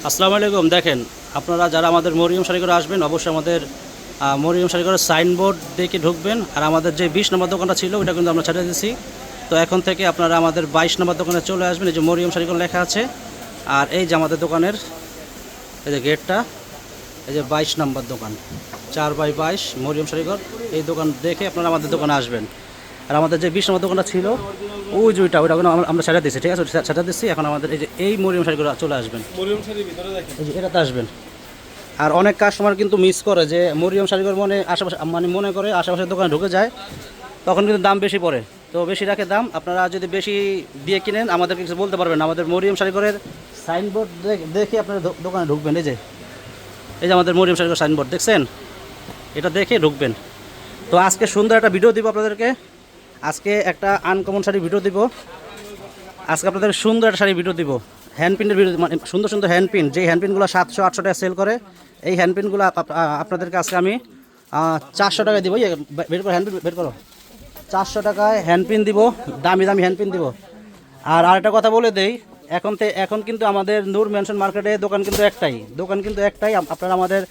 আসসালামু আলাইকুম। দেখেন, আপনারা যারা আমাদের মরিয়ম শাড়িঘরে আসবেন অবশ্যই আমাদের মরিয়ম শাড়িঘরের সাইনবোর্ড দেখে ঢুকবেন। আর আমাদের যে 20 নম্বর দোকানটা ছিল ওইটা কিন্তু আমরা ছেড়ে দিয়েছি। তো এখন থেকে আপনারা আমাদের 22 নম্বর দোকানে চলে আসবেন। এই যে মরিয়ম শাড়িঘর লেখা আছে, আর এই যে আমাদের দোকানের এই যে গেটটা, এই যে 22 নম্বর দোকান, 4/22 মরিয়ম শাড়িঘর। এই দোকান দেখে আপনারা আমাদের দোকানে আসবেন। আর আমাদের যে 20 নম্বর দোকানটা ছিল ওই যে ওইটা আমরা ছেড়ে দিচ্ছি, ঠিক আছে, ছেড়ে দিচ্ছি। এখন আমাদের এই যে এই মরিয়ম শাড়িঘর চলে আসবেন, মরিয়ম শাড়ির ভিতরে দেখেন এই যে এটাতে আসবেন। আর অনেক কাস্টমার কিন্তু মিস করে যে মরিয়ম শাড়িঘর আশেপাশে মনে করে আশেপাশের দোকানে ঢুকে যায়, তখন কিন্তু দাম বেশি পড়ে, তো বেশি রাখে দাম। আপনারা যদি বেশি দিয়ে কিনেন আমাদেরকে কিছু বলতে পারবেন। আমাদের মরিয়ম শাড়িঘরের সাইনবোর্ড দেখে আপনারা দোকানে ঢুকবেন। এই যে আমাদের মরিয়ম শাড়িঘর সাইনবোর্ড দেখছেন, এটা দেখে ঢুকবেন। তো আজকে সুন্দর একটা ভিডিও দিব আপনাদেরকে। আজকে একটা আনকমন শাড়ি ভিডিও দিব। আজকে আপনাদের সুন্দর একটা শাড়ি ভিডিও দিব, হ্যান্ডপিনের ভিডিও, মানে সুন্দর সুন্দর হ্যান্ডপিন, যে হ্যান্ডপিনগুলো 700-800 টাকা সেল করে, এই হ্যান্ডপিনগুলো আপনাদেরকে আজকে আমি 400 টাকায় দিব। বের করো হ্যান্ডপিন, বের করো। 400 টাকায় হ্যান্ডপিন দিব, দামি দামি হ্যান্ডপিন দিব। আর আরেকটা কথা বলে দেই, এখন কিন্তু আমাদের নূর ম্যানশন মার্কেটে দোকান কিন্তু একটাই। আপনারা আমাদের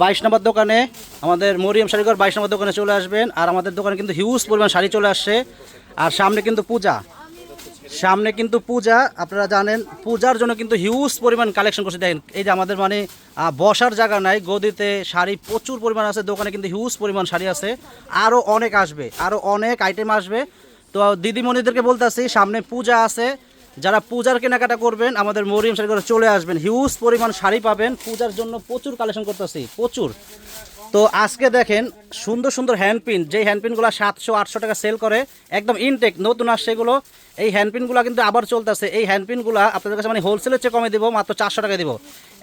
22 নম্বর দোকানে, আমাদের মরিয়ম শাড়িঘর 22 নম্বর দোকানে চলে আসবেন। আর আমাদের দোকানে কিন্তু হিউজ পরিমাণ শাড়ি চলে আসছে। আর সামনে কিন্তু পূজা, আপনারা জানেন, পূজার জন্য কিন্তু হিউজ পরিমাণ কালেকশন করছে। দেখেন, এই যে আমাদের বসার জায়গা নাই, গদিতে শাড়ি প্রচুর পরিমাণ আছে। দোকানে কিন্তু হিউজ পরিমাণ শাড়ি আছে, আরও অনেক আসবে, আরও অনেক আইটেম আসবে। তো দিদিমণিদেরকে বলতেছি, সামনে পূজা আছে, যারা পূজার কেনাকাটা করবেন আমাদের মরিয়ম শাড়িঘরে চলে আসবেন। হিউজ পরিমাণ শাড়ি পাবেন, পূজার জন্য প্রচুর কালেকশন করতেছি, প্রচুর। তো আজকে দেখেন সুন্দর সুন্দর হ্যান্ডপিন, যেই হ্যান্ডপিনগুলো 700-800 টাকা সেল করে, একদম ইনটেক নতুন আসছে এগুলো। এই হ্যান্ডপিনগুলো কিন্তু আবার চলতেছে। এই হ্যান্ডপিনগুলো আপনাদের কাছে হোলসেলের চেয়ে কমে দেবো, মাত্র 400 টাকা দেবো।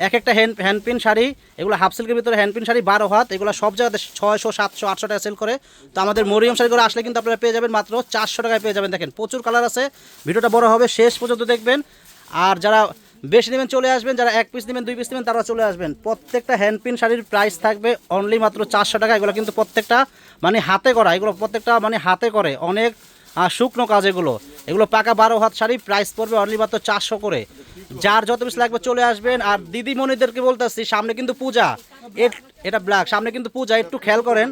এক একটা হ্যান্ডপিন শাড়ি, এগুলো হাফ সিল্কের ভিতরে হ্যান্ডপিন শাড়ি 12 হাত, এগুলো সব জায়গাতে 600, 700, 800 টাকা সেল করে। তো আমাদের মরিয়ম শাড়িঘরে আসলে কিন্তু আপনারা পেয়ে যাবেন মাত্র 400 টাকায় পেয়ে যাবেন। দেখেন প্রচুর কালার আছে, ভিডিওটা বড় হবে, শেষ পর্যন্ত দেখবেন। আর যারা বেশি নেবেন চলে আসবেন, যারা 1 পিস নেবেন 2 পিস নেবেন তারা চলে আসবেন। প্রত্যেকটা হ্যান্ডপিন শাড়ির প্রাইস থাকবে অনলি মাত্র 400 টাকা। এগুলো কিন্তু প্রত্যেকটা হাতে করা, এগুলো প্রত্যেকটা হাতে করে, অনেক শুকনো কাজ। এগুলো পাকা 12 হাত শাড়ি, প্রাইস পড়বে অনলি মাত্র 400 করে। যার যত পিস লাগবে চলে আসবেন। আর দিদিমণিদেরকে বলতেছি, সামনে কিন্তু পূজা, এটা ব্ল্যাক, সামনে কিন্তু পূজা, একটু খেয়াল করেন।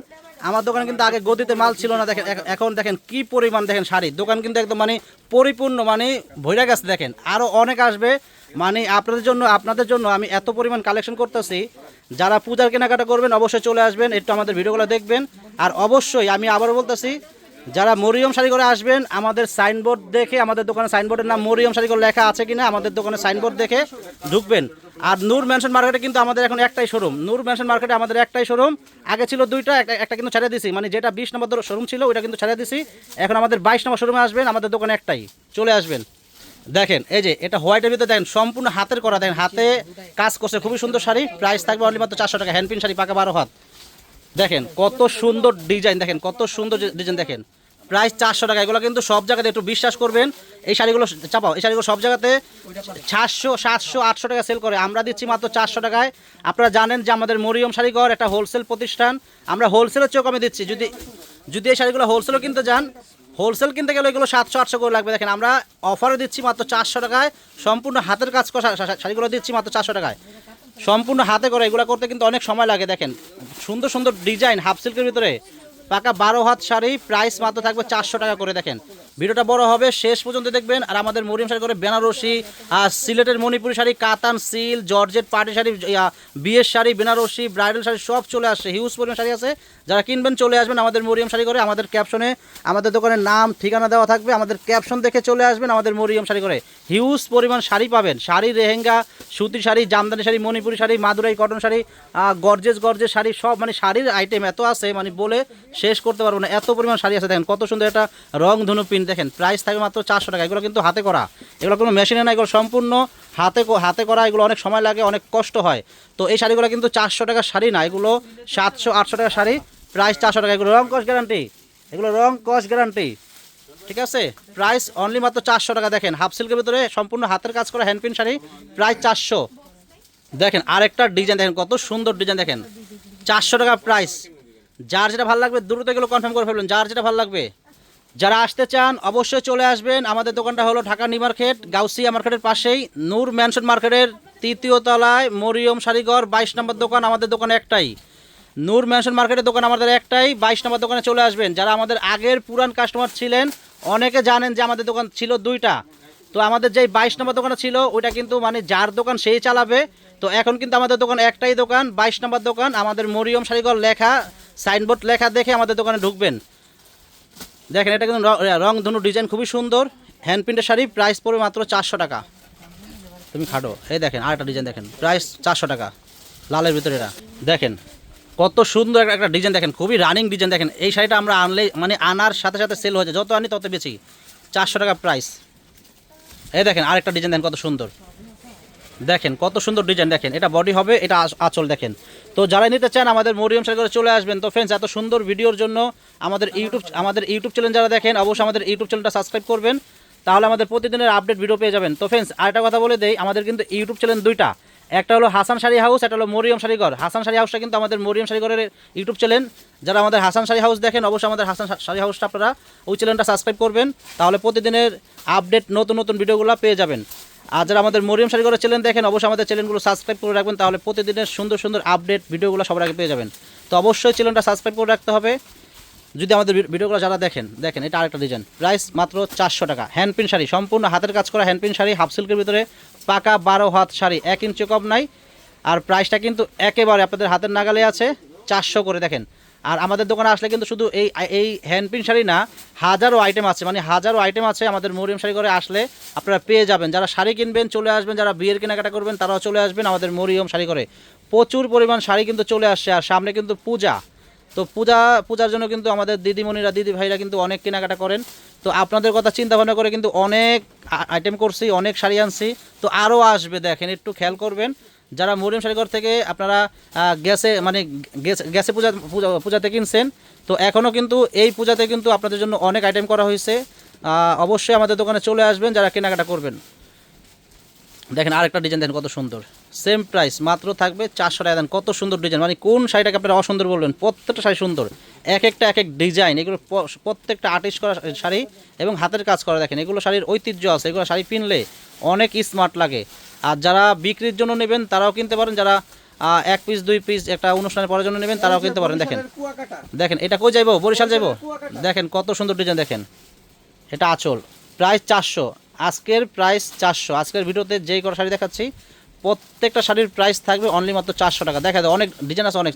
আমার দোকানে কিন্তু আগে গদিতে মাল ছিল না, দেখেন এখন দেখেন কি পরিমাণ, দেখেন শাড়ি, দোকান কিন্তু একদম পরিপূর্ণ, ভইরা গেছে। দেখেন আরও অনেক আসবে। আপনাদের জন্য আমি এত পরিমাণ কালেকশন করতেছি। যারা পূজার কেনাকাটা করবেন অবশ্যই চলে আসবেন, একটু আমাদের ভিডিওগুলো দেখবেন। আর অবশ্যই আমি আবারও বলতেছি, যারা মরিয়ম শাড়িঘরে আসবেন আমাদের সাইনবোর্ড দেখে, আমাদের দোকানে সাইনবোর্ডের নাম মরিয়ম শাড়িঘর লেখা আছে কিনা আমাদের দোকানে সাইনবোর্ড দেখে ঢুকবেন। আর নূর ম্যানশন মার্কেটে কিন্তু আমাদের এখন একটাই শোরুম, নূর ম্যানশন মার্কেটে আমাদের একটাই শোরুম। আগে ছিল দুইটা, একটা কিন্তু ছেড়ে দিছি, যেটা 20 নম্বর শোরুম ছিল ওইটা কিন্তু ছেড়ে দিছি। এখন আমাদের 22 নম্বর শোরুমে আসবেন, আমাদের দোকানে একটাই, চলে আসবেন। দেখেন এই যে এটা হোয়াইটের ভিতরে, দেখেন সম্পূর্ণ হাতের করা, দেখেন হাতে কাজ করছে, খুবই সুন্দর শাড়ি, প্রাইস থাকবে অনলি মাত্র 400 টাকা। হ্যান্ডপিন শাড়ি, পাকা 12 হাত। দেখেন কত সুন্দর ডিজাইন, দেখেন কত সুন্দর ডিজাইন, দেখেন প্রাইস 400 টাকা। এগুলো কিন্তু সব জায়গাতে, একটু বিশ্বাস করবেন, এই শাড়িগুলো চাপাও, এই শাড়িগুলো সব জায়গাতে 600, 700, 800 টাকা সেল করে, আমরা দিচ্ছি মাত্র 400 টাকায়। আপনারা জানেন যে আমাদের মরিয়ম শাড়িঘর একটা হোলসেল প্রতিষ্ঠান, আমরা হোলসেলের চেয়েও কমে দিচ্ছি। যদি এই শাড়িগুলো হোলসেলও কিনতে যান, হোলসেল কিনতে গেলে এগুলো 700-800 করে লাগবে। দেখেন আমরা অফারে দিচ্ছি মাত্র 400 টাকায়, সম্পূর্ণ হাতের কাজ করা শাড়িগুলো দিচ্ছি মাত্র 400 টাকায়, সম্পূর্ণ হাতে করে। এগুলো করতে কিন্তু অনেক সময় লাগে। দেখেন সুন্দর সুন্দর ডিজাইন, হাফ সিল্কের ভিতরে পাকা 12 হাত শাড়ি, প্রাইস মাত্র থাকবে 400 টাকা করে। দেখেন ভিডিওটা বড় হবে, শেষ পর্যন্ত দেখবেন। আর আমাদের মরিয়ম শাড়ি করে বেনারসি, সিলেটের মণিপুরি শাড়ি, কাতান, সিল, জর্জেট, পার্টি শাড়ি, বিয়ের শাড়ি, বেনারসি, ব্রাইডাল শাড়ি সব চলে আসছে, হিউজ পরিমাণ শাড়ি আছে। যারা কিনবেন চলে আসবেন আমাদের মরিয়ম শাড়ি করে। আমাদের ক্যাপশনে আমাদের দোকানের নাম ঠিকানা দেওয়া থাকবে, আমাদের ক্যাপশন দেখে চলে আসবেন আমাদের মরিয়ম শাড়ি করে। হিউজ পরিমাণ শাড়ি পাবেন, শাড়ি, লেহেঙ্গা, সুতি শাড়ি, জামদানি শাড়ি, মণিপুরি শাড়ি, মাদুরাই কটন শাড়ি, গর্জেস শাড়ি, সব শাড়ির আইটেম এত আছে, বলে শেষ করতে পারবো না, এত পরিমাণ শাড়ি আছে। দেখেন কত সুন্দর একটা রং ধনু প্রিন্ট, দেখেন প্রাইস থাকবে মাত্র 400 টাকা। এগুলো কিন্তু হাতে করা, এগুলো কোনো মেশিনে না, এগুলো সম্পূর্ণ হাতে করা। এগুলো অনেক সময় লাগে, অনেক কষ্ট হয়। তো এই শাড়িগুলো কিন্তু 400 টাকার শাড়ি না, এগুলো 700-800 টাকার শাড়ি, প্রাইস 400 টাকা। এগুলো রং কস্ট গ্যারান্টি, এগুলো রং কস্ট গ্যারান্টি, ঠিক আছে। প্রাইস অনলি মাত্র 400 টাকা। দেখেন হাফ সিল্কের ভিতরে সম্পূর্ণ হাতের কাজ করা হ্যান্ডপিন শাড়ি, প্রাইস 400। দেখেন আরেকটা ডিজাইন, দেখেন কত সুন্দর ডিজাইন, দেখেন 400 টাকা প্রাইস। যার যেটা ভালো লাগবে দ্রুত এগুলো কনফার্ম করে ফেলবেন, যার যেটা ভালো লাগবে। যারা আসতে চান অবশ্যই চলে আসবেন। আমাদের দোকানটা হলো ঢাকা নিউ মার্কেট, গাউসিয়া মার্কেটের পাশেই, নূর ম্যানশন মার্কেটের তৃতীয় তলায় মরিয়ম শাড়িঘর 22 নম্বর দোকান। আমাদের দোকান একটাই, নূর ম্যানশন মার্কেটের দোকান আমাদের একটাই। 22 নম্বর দোকানে চলে আসবেন। যারা আমাদের আগের পুরান কাস্টমার ছিলেন অনেকে জানেন যে আমাদের দোকান ছিল দুইটা। তো আমাদের যেই 22 নম্বর দোকানে ছিল ওইটা কিন্তু মানে যার দোকান সেই চালাবে। তো এখন কিন্তু আমাদের দোকান একটাই দোকান, 22 নম্বর দোকান। আমাদের মরিয়ম শাড়িঘর লেখা, সাইনবোর্ড লেখা দেখে আমাদের দোকানে ঢুকবেন। দেখেন এটা কিন্তু রং ধনু ডিজাইন খুবই সুন্দর, হ্যান্ড প্রিন্টের শাড়ি। প্রাইস পড়বে মাত্র 400 টাকা। তুমি খাটো, এই দেখেন আরেকটা ডিজাইন দেখেন, প্রাইস 400 টাকা, লালের ভিতরে। এটা দেখেন কত সুন্দর একটা ডিজাইন, দেখেন খুবই রানিং ডিজাইন। দেখেন এই শাড়িটা আমরা আনলে মানে আনার সাথে সাথে সেল হয়ে যায়, যত আনি তত বেশি। 400 টাকা প্রাইস। এই দেখেন আরেকটা ডিজাইন দেখেন কত সুন্দর, দেখেন কত সুন্দর ডিজাইন। দেখেন এটা বডি হবে, এটা আঁচল। দেখেন তো যারা নিতে চান আমাদের মরিয়ম শাড়িঘরে চলে আসবেন। তো ফ্রেন্ডস, এত সুন্দর ভিডিওর জন্য আমাদের ইউটিউব চ্যানেল যারা দেখেন অবশ্যই আমাদের ইউটিউব চ্যানেলটা সাবস্ক্রাইব করবেন, তাহলে আমাদের প্রতিদিনের আপডেট ভিডিও পেয়ে যাবেন। তো ফ্রেন্ডস, আরেকটা কথা বলে দেই, আমাদের কিন্তু ইউটিউব চ্যানেল দুইটা, একটা হলো হাসান শাড়ি হাউস, একটা হলো মরিয়ম শাড়িঘর। হাসান শাড়ি হাউসটা কিন্তু আমাদের মরিয়ম শাড়িঘরের ইউটিউব চ্যানেল। যারা আমাদের হাসান শাড়ি হাউস দেখেন অবশ্যই আমাদের হাসান শাড়ি হাউসটা আপনারা ওই চ্যানেলটা সাবস্ক্রাইব করবেন, তাহলে প্রতিদিনের আপডেট নতুন নতুন ভিডিওগুলো পেয়ে যাবেন। আর যারা আমাদের মরিয়ম শাড়িঘরের চ্যানেল দেখেন অবশ্যই আমাদের চ্যানেলগুলো সাবস্ক্রাইব করে রাখবেন, তাহলে প্রতিদিনের সুন্দর সুন্দর আপডেট ভিডিওগুলো সবার আগে পেয়ে যাবেন। তো অবশ্যই চ্যানেলটা সাবস্ক্রাইব করে রাখতে হবে যদি আমাদের ভিডিওগুলো যারা দেখেন। দেখেন এটা আরেকটা ডিজাইন, প্রাইস মাত্র 400 টাকা। হ্যান্ড প্রিন্ট শাড়ি, সম্পূর্ণ হাতের কাজ করা হ্যান্ড প্রিন্ট শাড়ি, হাফ সিল্কের ভিতরে, পাকা 12 হাত শাড়ি, 1 ইঞ্চি কম নাই। আর প্রাইসটা কিন্তু একেবারে আপনাদের হাতের নাগালে আছে, 400 করে। দেখেন আর আমাদের দোকানে আসলে কিন্তু শুধু এই হ্যান্ড প্রিন্ট শাড়ি না, হাজারো আইটেম আছে, মানে হাজারো আইটেম আছে আমাদের মরিয়ম শাড়ি ঘরে আসলে আপনারা পেয়ে যাবেন। যারা শাড়ি কিনবেন চলে আসবেন, যারা বিয়ের কেনাকাটা করবেন তারাও চলে আসবেন আমাদের মরিয়ম শাড়ি ঘরে। প্রচুর পরিমাণ শাড়ি কিন্তু চলে আসছে, আর সামনে কিন্তু পূজা। তো পূজার জন্য কিন্তু আমাদের দিদিমণিরা দিদি ভাইরা কিন্তু অনেক কেনাকাটা করেন। তো আপনাদের কথা চিন্তা ভাবনা করে কিন্তু অনেক আইটেম করছি, অনেক শাড়ি আনছি, তো আরও আসবে। দেখেন একটু খেয়াল করবেন, যারা মরিয়ম শাড়িঘর থেকে আপনারা গ্যাসে পূজাতে কিনছেন, তো এখনও কিন্তু এই পূজাতে কিন্তু আপনাদের জন্য অনেক আইটেম করা হয়েছে। অবশ্যই আমাদের দোকানে চলে আসবেন যারা কেনাকাটা করবেন। দেখেন আরেকটা ডিজাইন দেখেন কত সুন্দর, সেম প্রাইস, মাত্র থাকবে 400 টাকা। দেন কত সুন্দর ডিজাইন, মানে কোন শাড়িটাকে আপনারা অসুন্দর বলবেন? প্রত্যেকটা শাড়ি সুন্দর, এক এক ডিজাইন। এগুলো প্রত্যেকটা আর্টিস্ট করা শাড়ি এবং হাতের কাজ করা। দেখেন এগুলো শাড়ির ঐতিহ্য আছে, এগুলো শাড়ি কিনলে অনেক স্মার্ট লাগে। আর যারা বিক্রির জন্য নেবেন তারাও কিনতে পারেন, যারা 1 পিস 2 পিস একটা অনুষ্ঠানে পরার জন্য নেবেন তারাও কিনতে পারেন। দেখেন দেখেন এটা কই যাইবো? বরিশাল যাইবো? দেখেন কত সুন্দর ডিজাইন। দেখেন এটা আঁচল, প্রাইস 400। আজকের প্রাইস 400। আজকের ভিডিওতে যেই কটা শাড়ি দেখাচ্ছি প্রত্যেকটা শাড়ির প্রাইস থাকবে অনলি মাত্র 400 টাকা। দেখা যায় অনেক ডিজাইন আছে, অনেক।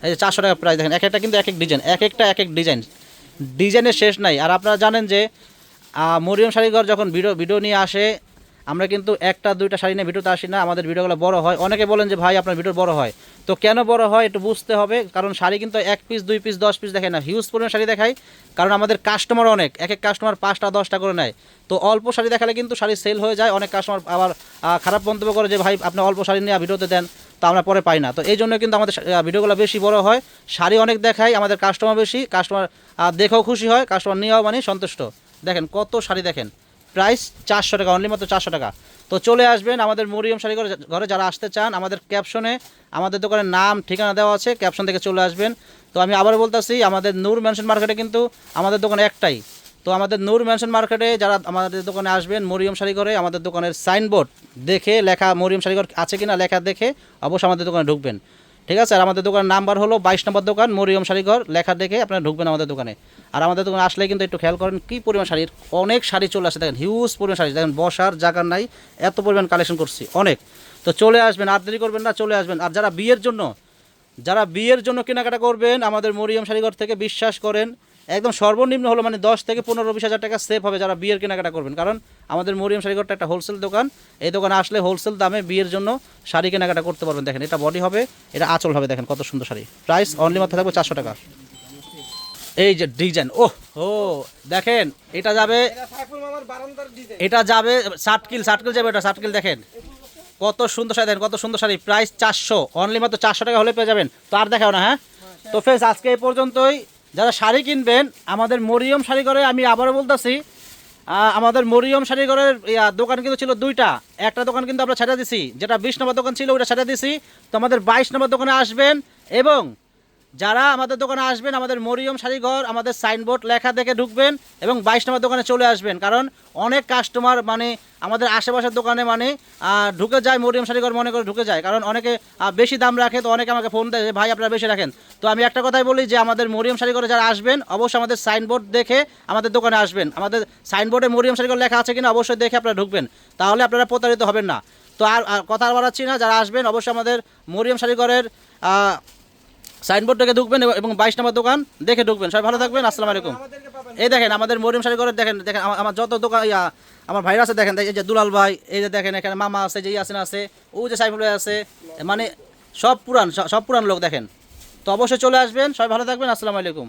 এই যে 400 টাকা প্রাইস। দেখেন এক একটা কিন্তু এক ডিজাইন, এক এক ডিজাইন, ডিজাইনের শেষ নাই। আর আপনারা জানেন যে মরিয়ম শাড়িঘর যখন ভিডিও নিয়ে আসে, আমরা কিন্তু একটা দুইটা শাড়ি নিয়ে ভিডিওতে আসি না, আমাদের ভিডিওগুলো বড় হয়। অনেকে বলেন যে ভাই আপনার ভিডিও বড় হয়, তো কেন বড় হয় একটু বুঝতে হবে। কারণ শাড়ি কিন্তু 1 পিস 2 পিস 10 পিস দেখায় না, হিউজ পরিমাণ শাড়ি দেখায়। কারণ আমাদের কাস্টমার অনেক, এক কাস্টমার 5টা 10টা করে নেয়। তো অল্প শাড়ি দেখালে কিন্তু শাড়ি সেল হয়ে যায়। অনেক কাস্টমার আবার খারাপ মন্তব্য করে যে ভাই আপনি অল্প শাড়ি নিয়ে ভিডিওতে দেন, তো আমরা পরে পাই না। তো এই জন্য কিন্তু আমাদের ভিডিওগুলো বেশি বড় হয়, শাড়ি অনেক দেখায়, আমাদের কাস্টমার বেশি, কাস্টমার দেখেও খুশি হয়, কাস্টমার নিয়েও মানে সন্তুষ্ট। দেখেন কত শাড়ি, দেখেন প্রাইস 400 টাকা, অনলি মাত্র 400 টাকা। তো চলে আসবেন আমাদের মরিয়ম শাড়ি ঘরে যারা আসতে চান, আমাদের ক্যাপশনে আমাদের দোকানের নাম ঠিকানা দেওয়া আছে, ক্যাপশন থেকে চলে আসবেন। তো আমি আবার বলতেছি, আমাদের নূর ম্যানশন মার্কেটে কিন্তু আমাদের দোকান একটাই। তো আমাদের নূর ম্যানশন মার্কেটে যারা আমাদের দোকানে আসবেন মরিয়ম শাড়ি ঘরে, আমাদের দোকানের সাইনবোর্ড দেখে লেখা মরিয়ম শাড়ি ঘর আছে কিনা লেখা দেখে অবশ্যই আমাদের দোকানে ঢুকবেন, ঠিক আছে? আর আমাদের দোকানের নাম্বার হলো 22 নম্বর দোকান, মরিয়ম শাড়িঘর লেখা দেখে আপনারা ঢুকবেন আমাদের দোকানে। আর আমাদের দোকানে আসলে কিন্তু একটু খেয়াল করেন কী পরিমাণ শাড়ির, অনেক শাড়ি চলে আসে। দেখেন হিউজ পরিমাণ শাড়ি, দেখেন বসার জায়গা নাই, এত পরিমাণ কালেকশন করছি অনেক। তো চলে আসবেন, আর দেরি করবেন না, চলে আসবেন। আর যারা বিয়ের জন্য কেনাকাটা করবেন আমাদের মরিয়ম শাড়িঘর থেকে, বিশ্বাস করেন একদম সর্বনিম্ন হলো মানে 10 থেকে 15-20 হাজার টাকা সেভ হবে যারা বিয়ের কেনাকাটা করবেন। কারণ আমাদের মরিয়ম শাড়িঘরটা একটা হোলসেল দোকান, এই দোকানে আসলে হোলসেল দামে বিয়ের জন্য শাড়ি কেনাকাটা করতে পারবেন। দেখেন এটা বডি হবে, এটা আঁচল হবে, দেখেন কত সুন্দর শাড়ি, প্রাইস অনলি মাত্র থাকবে 400 টাকা। এই যে ডিজাইন, দেখেন এটা যাবে সাটকিল যাবে, এটা সাটকিল। দেখেন কত সুন্দর শাড়ি, দেখেন কত সুন্দর শাড়ি, প্রাইস 400, অনলি মাত্র 400 টাকা হলে পেয়ে যাবেন। তো আর দেখাও না। হ্যাঁ, তো ফ্রেন্ডস আজকে এই পর্যন্তই। যারা শাড়ি কিনবেন আমাদের মরিয়ম শাড়ি ঘরে, আমি আবারও বলতেছি, আমাদের মরিয়ম শাড়ি ঘরের দোকান কিন্তু ছিল দুইটা, একটা দোকান কিন্তু আমরা ছেড়ে দিছি, যেটা 20 নম্বর দোকান ছিল ওইটা ছেড়ে দিছি। তো আমাদের 22 নম্বর দোকানে আসবেন এবং যারা আমাদের দোকানে আসবেন, আমাদের মরিয়ম শাড়িঘর আমাদের সাইনবোর্ড লেখা দেখে ঢুকবেন এবং 22 নম্বর দোকানে চলে আসবেন, কারণ অনেক কাস্টমার মানে আমাদের আশেপাশের দোকানে মানে ঢুকে যায়, মরিয়ম শাড়িঘর মনে করে ঢুকে যায়, কারণ অনেকে বেশি দাম রাখে, তো অনেকে আমাকে ফোন দেয় যে ভাই আপনারা বেশি রাখেন। তো আমি একটা কথাই বলি যে আমাদের মরিয়ম শাড়িঘরে যারা আসবেন অবশ্যই আমাদের সাইনবোর্ড দেখে আমাদের দোকানে আসবেন। আমাদের সাইনবোর্ডে মরিয়ম শাড়িঘর লেখা আছে কিনা অবশ্যই দেখে আপনারা ঢুকবেন, তাহলে আপনারা প্রতারিত হবেন না। তো আর কথা বাড়াচ্ছি না, যারা আসবেন অবশ্যই আমাদের মরিয়ম শাড়িঘরের সাইনবোর্ড দেখে ঢুকবেন এবং 22 নম্বর দোকান দেখে ঢুকবেন। সবাই ভালো থাকবেন, আসসালামু আলাইকুম। এই দেখেন আমাদের মরিয়ম শাড়িঘরের দেখেন দেখেন আমার যত দোকান আমার ভাইরা আছে দেখেন, এই যে দুলাল ভাই, এই যে দেখেন এখানে মামা আছে, যে ইয়াসিন আছে, ও যে সাইফুল ভাই আছে, মানে সব পুরান লোক দেখেন। তো অবশ্যই চলে আসবেন, সবাই ভালো থাকবেন, আসসালামু আলাইকুম।